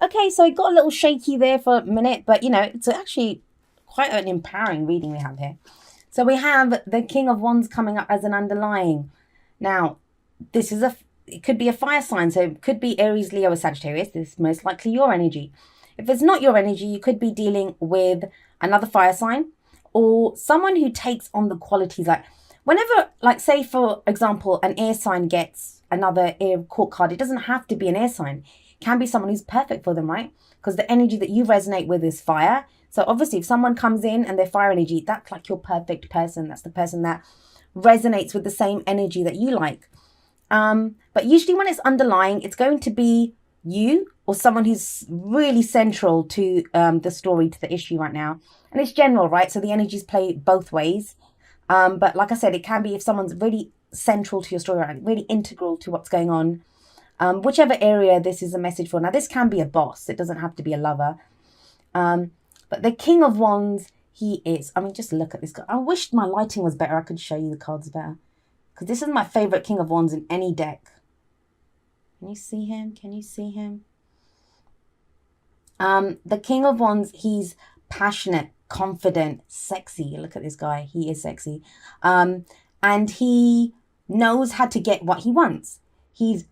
Okay, so it got a little shaky there for a minute, but it's actually quite an empowering reading we have here. So we have the King of Wands coming up as an underlying. Now, this is it could be a fire sign, so it could be Aries, Leo, or Sagittarius. This is most likely your energy. If it's not your energy, you could be dealing with another fire sign or someone who takes on the qualities. Like whenever, like say for example, an air sign gets another air court card, it doesn't have to be an air sign. It can be someone who's perfect for them, right? Because the energy that you resonate with is fire. So obviously if someone comes in and they're fire energy, that's like your perfect person. That's the person that resonates with the same energy that you like. But usually when it's underlying, it's going to be you or someone who's really central to the story, to the issue right now. And it's general, right? So the energies play both ways. But like I said, it can be if someone's really central to your story, right? Really integral to what's going on. Whichever area this is a message for. Now, this can be a boss. It doesn't have to be a lover. But the King of Wands, he is. I mean, just look at this guy. I wish my lighting was better. I could show you the cards better. Because this is my favorite King of Wands in any deck. Can you see him? Can you see him? The King of Wands, he's passionate, confident, sexy. Look at this guy. He is sexy. And he knows how to get what he wants. He's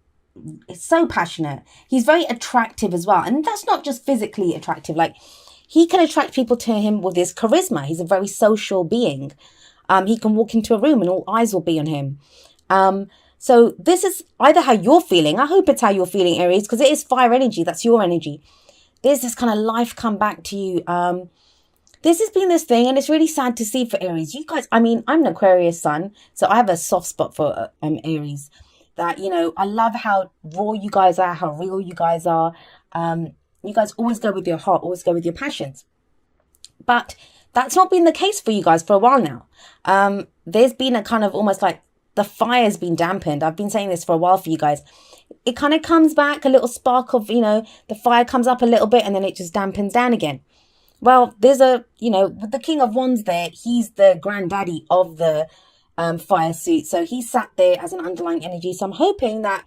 so passionate. He's very attractive as well. And that's not just physically attractive. Like, he can attract people to him with his charisma. He's a very social being. He can walk into a room and all eyes will be on him. So this is either how you're feeling. I hope it's how you're feeling, Aries, because it is fire energy. That's your energy. There's this kind of life come back to you. This has been this thing, and it's really sad to see for Aries. You guys, I mean, I'm an Aquarius sun, so I have a soft spot for Aries. That, I love how raw you guys are, how real you guys are. You guys always go with your heart, always go with your passions. But that's not been the case for you guys for a while now. There's been a kind of almost like the fire's been dampened. I've been saying this for a while for you guys. It kind of comes back, a little spark of, the fire comes up a little bit and then it just dampens down again. Well, there's with the King of Wands there, he's the granddaddy of the fire suit. So he sat there as an underlying energy. So I'm hoping that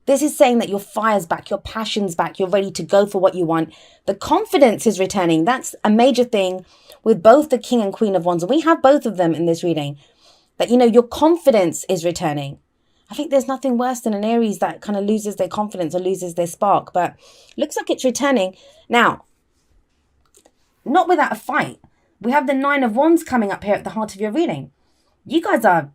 this is saying that your fire's back, your passion's back, you're ready to go for what you want. The confidence is returning. That's a major thing with both the King and Queen of Wands. And we have both of them in this reading. That, your confidence is returning. I think there's nothing worse than an Aries that kind of loses their confidence or loses their spark. But looks like it's returning. Now, not without a fight. We have the Nine of Wands coming up here at the heart of your reading. You guys are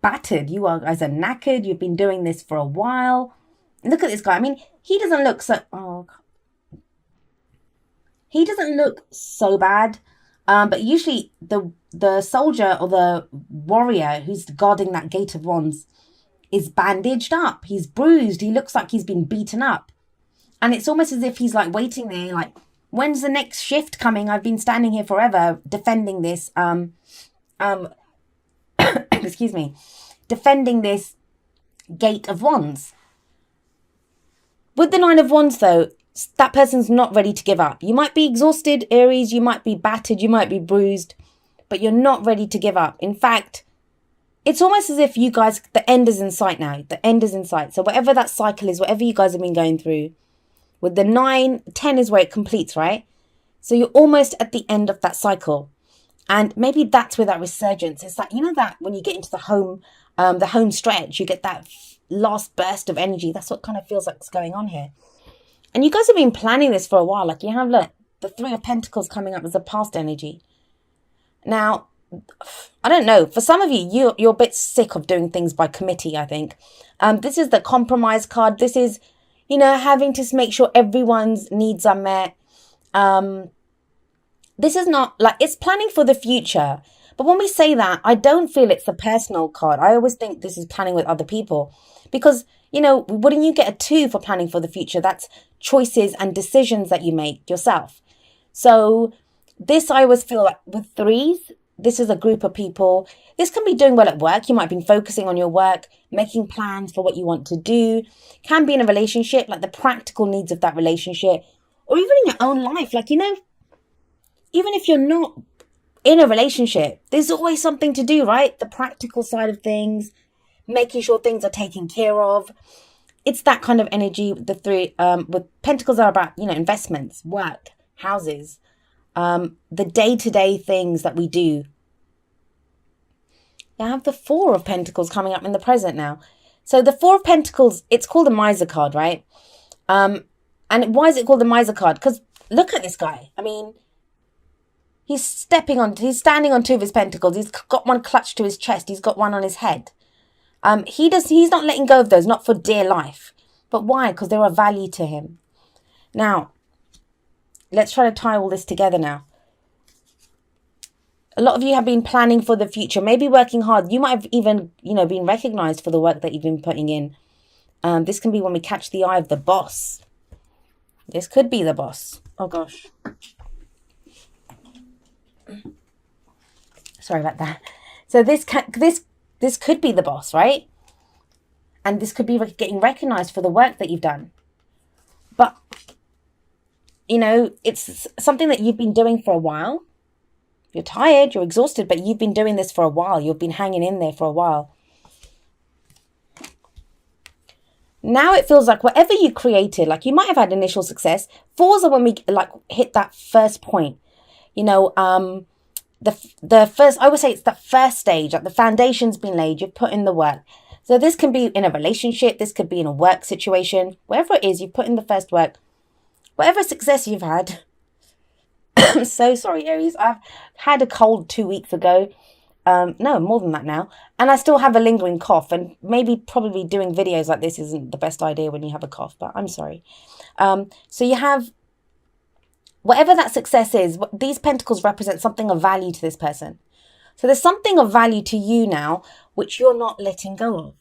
battered. You guys are knackered. You've been doing this for a while. Look at this guy. I mean, he doesn't look so... He doesn't look so bad. But usually the soldier or the warrior who's guarding that gate of wands is bandaged up. He's bruised. He looks like he's been beaten up. And it's almost as if he's like waiting there, like, when's the next shift coming? I've been standing here forever defending this, excuse me, defending this gate of wands. With the Nine of Wands, though, that person's not ready to give up. You might be exhausted, Aries. You might be battered. You might be bruised. But you're not ready to give up. In fact, it's almost as if you guys, the end is in sight now. The end is in sight. So whatever that cycle is, whatever you guys have been going through, with the 9, 10 is where it completes, right? So you're almost at the end of that cycle. And maybe that's where that resurgence is. That, that when you get into the home stretch, you get that last burst of energy. That's what kind of feels like is going on here. And you guys have been planning this for a while. Like, you have, look, the Three of Pentacles coming up as a past energy. Now, I don't know. For some of you, you're a bit sick of doing things by committee, I think. This is the compromise card. This is, having to make sure everyone's needs are met. This is not, like, it's planning for the future. But when we say that, I don't feel it's a personal card. I always think this is planning with other people. Because, wouldn't you get a 2 for planning for the future? That's choices and decisions that you make yourself. So this, I always feel like with 3s, this is a group of people. This can be doing well at work. You might be focusing on your work, making plans for what you want to do. Can be in a relationship, like the practical needs of that relationship. Or even in your own life. Like, even if you're not in a relationship, there's always something to do, right? The practical side of things, making sure things are taken care of. it's that kind of energy. The three with pentacles are about, investments, work, houses, the day-to-day things that we do. I have the Four of Pentacles coming up in the present now. So the Four of Pentacles, it's called the Miser card, right? And why is it called the Miser card? Because look at this guy. I mean, he's standing on two of his pentacles. He's got one clutched to his chest. He's got one on his head. He's not letting go of those, not for dear life. But why? Because they're of value to him. Now, let's try to tie all this together now. A lot of you have been planning for the future, maybe working hard. You might have even, been recognized for the work that you've been putting in. This can be when we catch the eye of the boss. This could be the boss. Oh, gosh. Sorry about that. So this could be the boss, right? And this could be getting recognized for the work that you've done. But, it's something that you've been doing for a while. You're tired, you're exhausted, but you've been doing this for a while. You've been hanging in there for a while. Now it feels like whatever you created, like you might have had initial success. Fours are when we hit that first point. The first, I would say it's the first stage, like the foundation's been laid, you've put in the work. So this can be in a relationship, this could be in a work situation, wherever it is, you've put in the first work. Whatever success you've had. I'm so sorry, Aries. I've had a cold 2 weeks ago. No, more than that now. And I still have a lingering cough. And probably doing videos like this isn't the best idea when you have a cough. But I'm sorry. So you have whatever that success is. These pentacles represent something of value to this person. So there's something of value to you now, which you're not letting go of.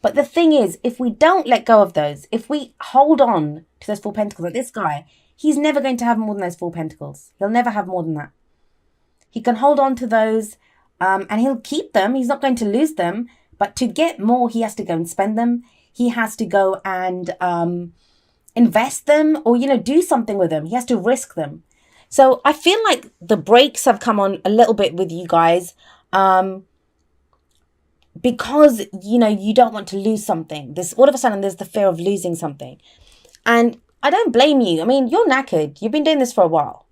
But the thing is, if we don't let go of those, if we hold on to those Four Pentacles, like this guy, he's never going to have more than those Four Pentacles. He'll never have more than that. He can hold on to those and he'll keep them. He's not going to lose them. But to get more, he has to go and spend them. He has to go and invest them or, do something with them. He has to risk them. So I feel like the brakes have come on a little bit with you guys because, you don't want to lose something. All of a sudden, there's the fear of losing something. And I don't blame you. I mean, you're knackered. You've been doing this for a while.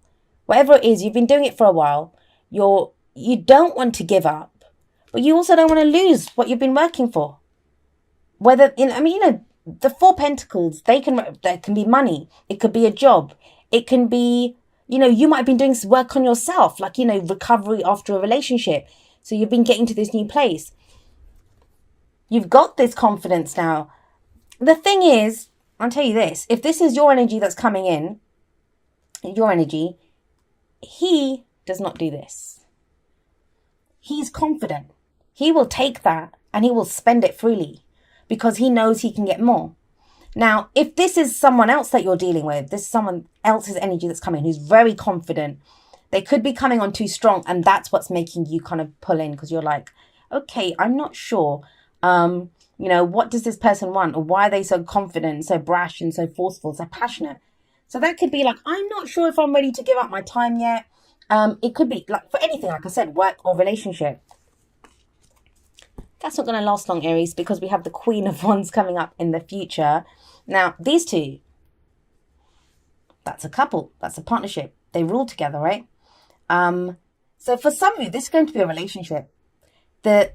Whatever it is, you've been doing it for a while. You don't want to give up, but you also don't want to lose what you've been working for. The Four Pentacles, they can be money. It could be a job. It can be, you might have been doing some work on yourself, like, recovery after a relationship. So you've been getting to this new place. You've got this confidence now. The thing is, I'll tell you this, if this is your energy that's coming in, your energy, he does not do this. He's confident. He will take that and he will spend it freely because he knows he can get more. Now, if this is someone else that you're dealing with, this is someone else's energy that's coming, who's very confident, they could be coming on too strong, and that's what's making you kind of pull in because you're like, okay, I'm not sure. What does this person want? Or why are they so confident, so brash and so forceful, so passionate? So that could be like, I'm not sure if I'm ready to give up my time yet. It could be like for anything, like I said, work or relationship. That's not going to last long, Aries, because we have the Queen of Wands coming up in the future. Now, these two, that's a couple. That's a partnership. They rule together, right? So for some of you, this is going to be a relationship. They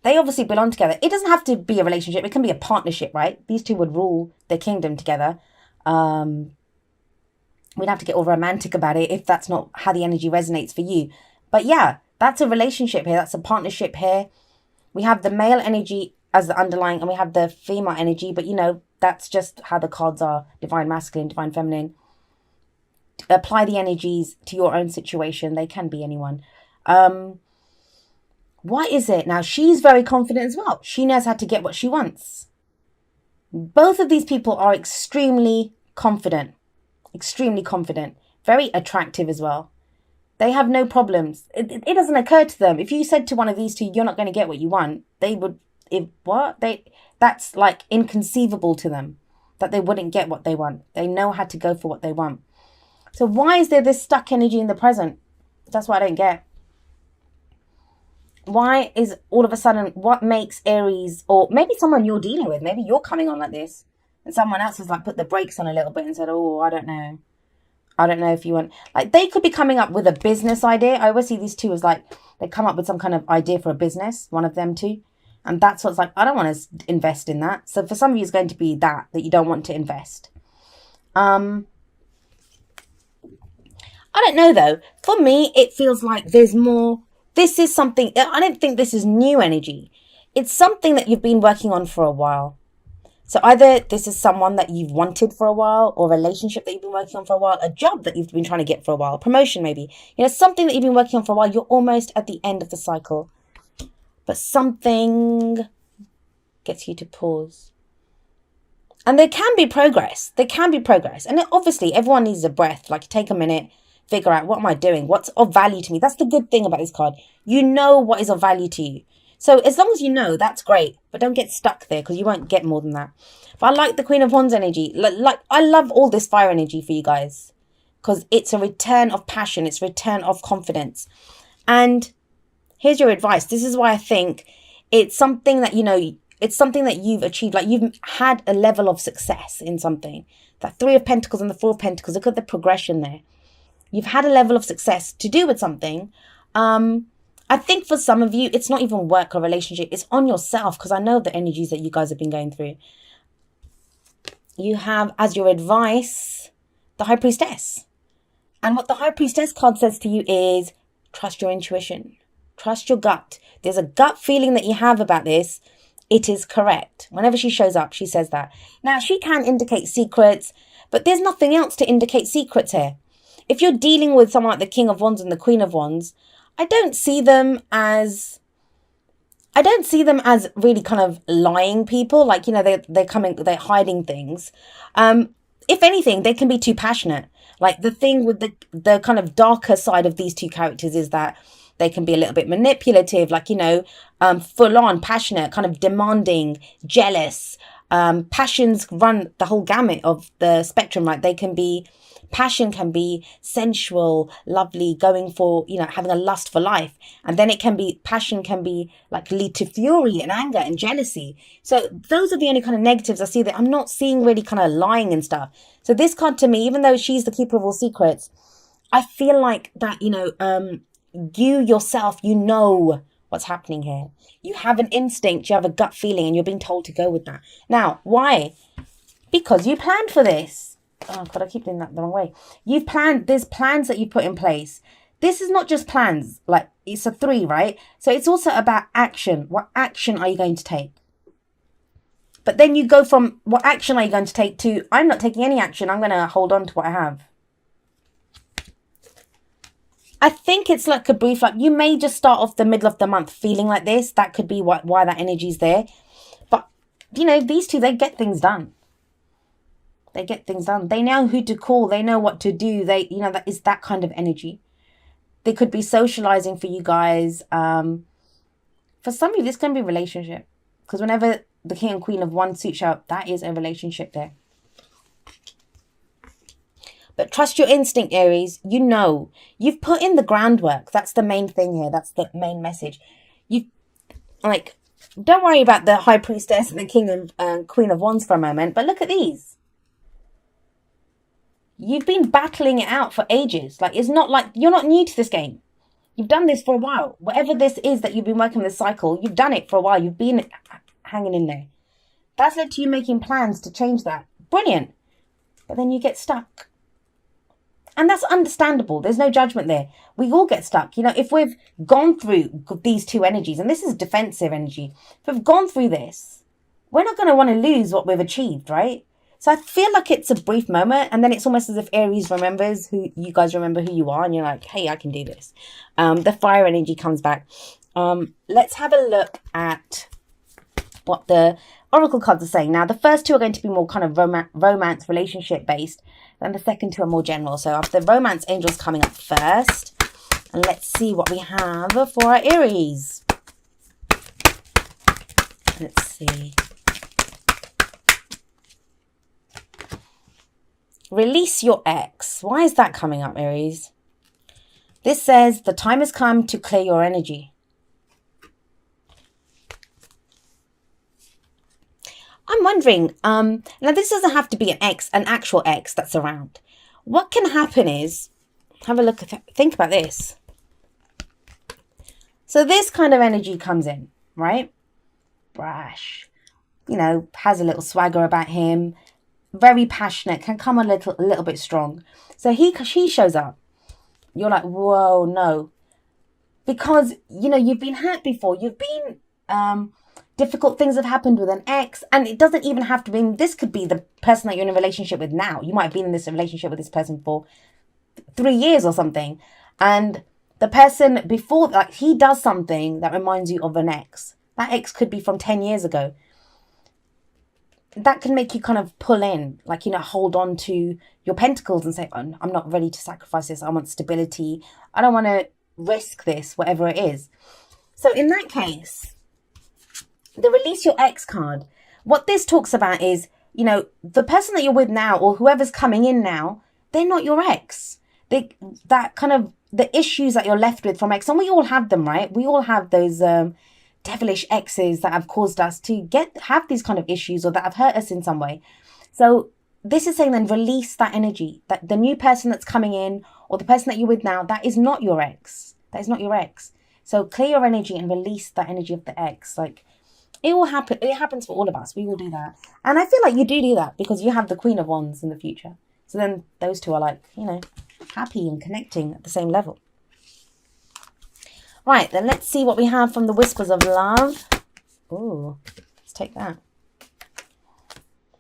obviously belong together. It doesn't have to be a relationship. It can be a partnership, right? These two would rule their kingdom together. We'd have to get all romantic about it if that's not how the energy resonates for you. But yeah, that's a relationship here. That's a partnership here. We have the male energy as the underlying and we have the female energy. But, that's just how the cards are. Divine masculine, divine feminine. Apply the energies to your own situation. They can be anyone. What is it? Now, she's very confident as well. She knows how to get what she wants. Both of these people are extremely confident. Very attractive as well. They have no problems. It doesn't occur to them. If you said to one of these two, you're not going to get what you want, that's like inconceivable to them that they wouldn't get what they want. They know how to go for what they want. So why is there this stuck energy in the present? That's what I don't get. Why is all of a sudden, what makes Aries, or maybe someone you're dealing with, maybe you're coming on like this, and someone else has like put the brakes on a little bit and said, oh, I don't know. I don't know if you want, like, they could be coming up with a business idea. I always see these two as like, they come up with some kind of idea for a business, one of them two. And that's what's like, I don't want to invest in that. So for some of you, it's going to be that you don't want to invest. I don't know though. For me, it feels like there's more. This is something, I don't think this is new energy. It's something that you've been working on for a while. So either this is someone that you've wanted for a while, or a relationship that you've been working on for a while, a job that you've been trying to get for a while, promotion maybe. You know, something that you've been working on for a while. You're almost at the end of the cycle. But something gets you to pause. And there can be progress. There can be progress. And obviously, everyone needs a breath. Like, take a minute, figure out, what am I doing? What's of value to me? That's the good thing about this card. You know what is of value to you. So as long as you know, that's great. But don't get stuck there, because you won't get more than that. But I like the Queen of Wands energy. Like I love all this fire energy for you guys, because it's a return of passion. It's a return of confidence. And here's your advice. This is why I think it's something that, you know, it's something that you've achieved. Like, you've had a level of success in something. That Three of Pentacles and the Four of Pentacles. Look at the progression there. You've had a level of success to do with something. I think for some of you, it's not even work or relationship. It's on yourself, because I know the energies that you guys have been going through. You have, as your advice, the High Priestess. And what the High Priestess card says to you is, trust your intuition. Trust your gut. There's a gut feeling that you have about this. It is correct. Whenever she shows up, she says that. Now, she can indicate secrets, but there's nothing else to indicate secrets here. If you're dealing with someone like the King of Wands and the Queen of Wands, I don't see them as really kind of lying people. Like, you know, they're hiding things. If anything, they can be too passionate. Like, the thing with the kind of darker side of these two characters is that they can be a little bit manipulative, like, you know, full on, passionate, kind of demanding, jealous. Passions run the whole gamut of the spectrum, right? Passion can be sensual, lovely, going for, you know, having a lust for life. And then passion can be like lead to fury and anger and jealousy. So those are the only kind of negatives I see there. I'm not seeing really kind of lying and stuff. So this card to me, even though she's the keeper of all secrets, I feel like that, you know, you yourself, you know what's happening here. You have an instinct, you have a gut feeling, and you're being told to go with that. Now, why? Because you planned for this. Oh God, I keep doing that the wrong way. You've planned, there's plans that you put in place. This is not just plans, like, it's a 3, right? So it's also about action. What action are you going to take? But then you go from what action are you going to take to, I'm not taking any action, I'm going to hold on to what I have. I think it's like a brief, like, you may just start off the middle of the month feeling like this. That could be why that energy's there. But, you know, these two, they get things done. They get things done. They know who to call. They know what to do. They, you know, that is that kind of energy. They could be socializing for you guys. For some of you, this can be a relationship. Because whenever the King and Queen of Wands suits up, that is a relationship there. But trust your instinct, Aries. You know, you've put in the groundwork. That's the main thing here. That's the main message. Don't worry about the High Priestess and the King and Queen of Wands for a moment. But look at these. You've been battling it out for ages. Like, it's not like you're not new to this game. You've done this for a while. Whatever this is that you've been working this cycle, you've done it for a while. You've been hanging in there. That's led to you making plans to change that. Brilliant. But then you get stuck. And that's understandable. There's no judgment there. We all get stuck. You know, if we've gone through these two energies, and this is defensive energy, if we've gone through this, we're not going to want to lose what we've achieved, right? So I feel like it's a brief moment, and then it's almost as if Aries remembers who you guys remember who you are, and you're like, hey, I can do this. The fire energy comes back. Let's have a look at what the oracle cards are saying. Now, the first two are going to be more kind of romance, relationship based, and the second two are more general. So after the romance angels coming up first, and let's see what we have for our Aries. Let's see. Release your ex. Why is that coming up, Aries? This says the time has come to clear your energy. wondering, now this doesn't have to be an actual ex that's around. What can happen is, have a look at, think about this. So this kind of energy comes in, right? Brash, has a little swagger about him, very passionate, can come a little bit strong. So she shows up. You're like, whoa, no. Because, you've been hurt before. You've been, difficult things have happened with an ex. And it doesn't even have to be, this could be the person that you're in a relationship with now. You might have been in this relationship with this person for 3 years or something. And the person before, like, he does something that reminds you of an ex. That ex could be from 10 years ago. That can make you kind of pull in, like, hold on to your pentacles and say, oh, I'm not ready to sacrifice this. I want stability. I don't want to risk this, whatever it is. So in that case, the release your ex card, what this talks about is, the person that you're with now or whoever's coming in now, they're not your ex. That kind of the issues that you're left with from ex, and we all have them, right? We all have those devilish exes that have caused us to have these kind of issues or that have hurt us in some way. So this is saying then release that energy, that the new person that's coming in or the person that you're with now, that is not your ex. That is not your ex. So clear your energy and release that energy of the ex. Like, it will happen. It happens for all of us. We will do that. And I feel like you do that because you have the Queen of Wands in the future. So then those two are like, happy and connecting at the same level. Right, then let's see what we have from the Whispers of Love. Ooh, let's take that.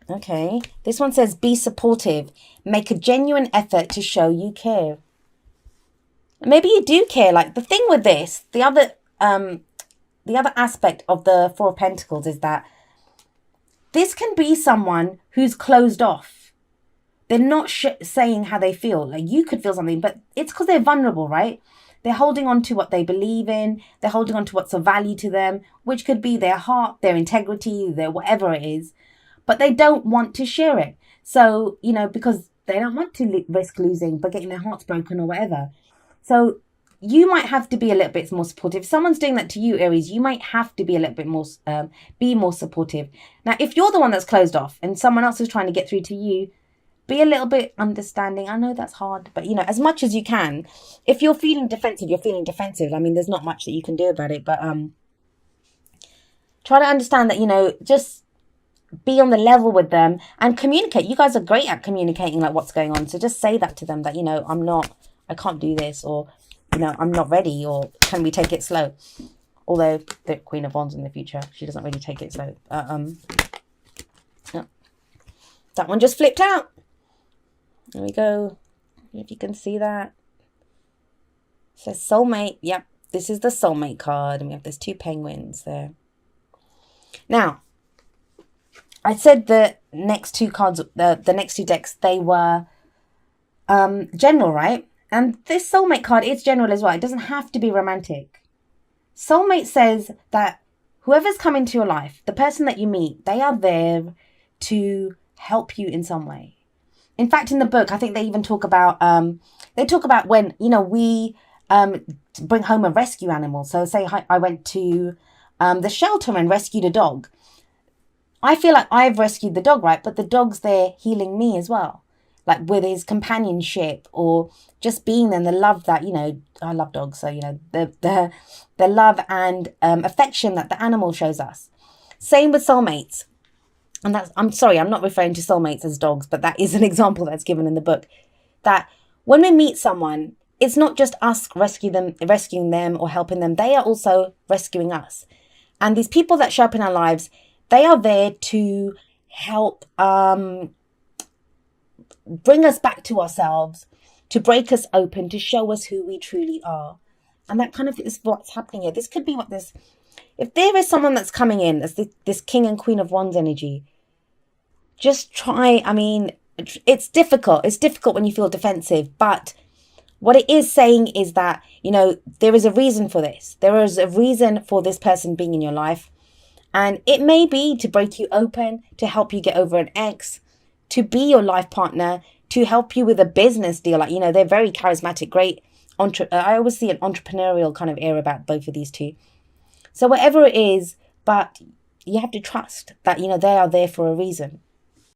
Okay, this one says, be supportive. Make a genuine effort to show you care. Maybe you do care. Like, the thing with this, the other aspect of the Four of Pentacles is that this can be someone who's closed off. They're not saying how they feel. Like, you could feel something, but it's because they're vulnerable, right? They're holding on to what they believe in. They're holding on to what's of value to them, which could be their heart, their integrity, their whatever it is. But they don't want to share it. So, because they don't want to risk losing, but getting their hearts broken or whatever. So you might have to be a little bit more supportive. If someone's doing that to you, Aries, you might have to be a little bit more, be more supportive. Now, if you're the one that's closed off and someone else is trying to get through to you, be a little bit understanding. I know that's hard, but, as much as you can. If you're feeling defensive, you're feeling defensive. I mean, there's not much that you can do about it, but try to understand that, just be on the level with them and communicate. You guys are great at communicating, like, what's going on. So just say that to them that, I can't do this, or, I'm not ready, or can we take it slow? Although the Queen of Wands in the future, she doesn't really take it slow. No. That one just flipped out. There we go. If you can see that. It says soulmate. Yep, this is the soulmate card. And we have those two penguins there. Now, I said the next two cards, the next two decks, they were general, right? And this soulmate card is general as well. It doesn't have to be romantic. Soulmate says that whoever's come into your life, the person that you meet, they are there to help you in some way. In fact, in the book, I think they even talk about, when, we bring home a rescue animal. So say I went to the shelter and rescued a dog. I feel like I've rescued the dog, right? But the dog's there healing me as well. Like with his companionship or just being there and the love that, I love dogs. So, the love and affection that the animal shows us. Same with soulmates. And I'm sorry, I'm not referring to soulmates as dogs, but that is an example that's given in the book. That when we meet someone, it's not just us rescuing them or helping them. They are also rescuing us. And these people that show up in our lives, they are there to help bring us back to ourselves, to break us open, to show us who we truly are. And that kind of is what's happening here. This could be what this... If there is someone that's coming in as this King and Queen of Wands energy, just try, it's difficult. It's difficult when you feel defensive, but what it is saying is that, there is a reason for this. There is a reason for this person being in your life. And it may be to break you open, to help you get over an ex, to be your life partner, to help you with a business deal. Like, they're very charismatic, great. I always see an entrepreneurial kind of air about both of these two. So whatever it is, but you have to trust that, they are there for a reason.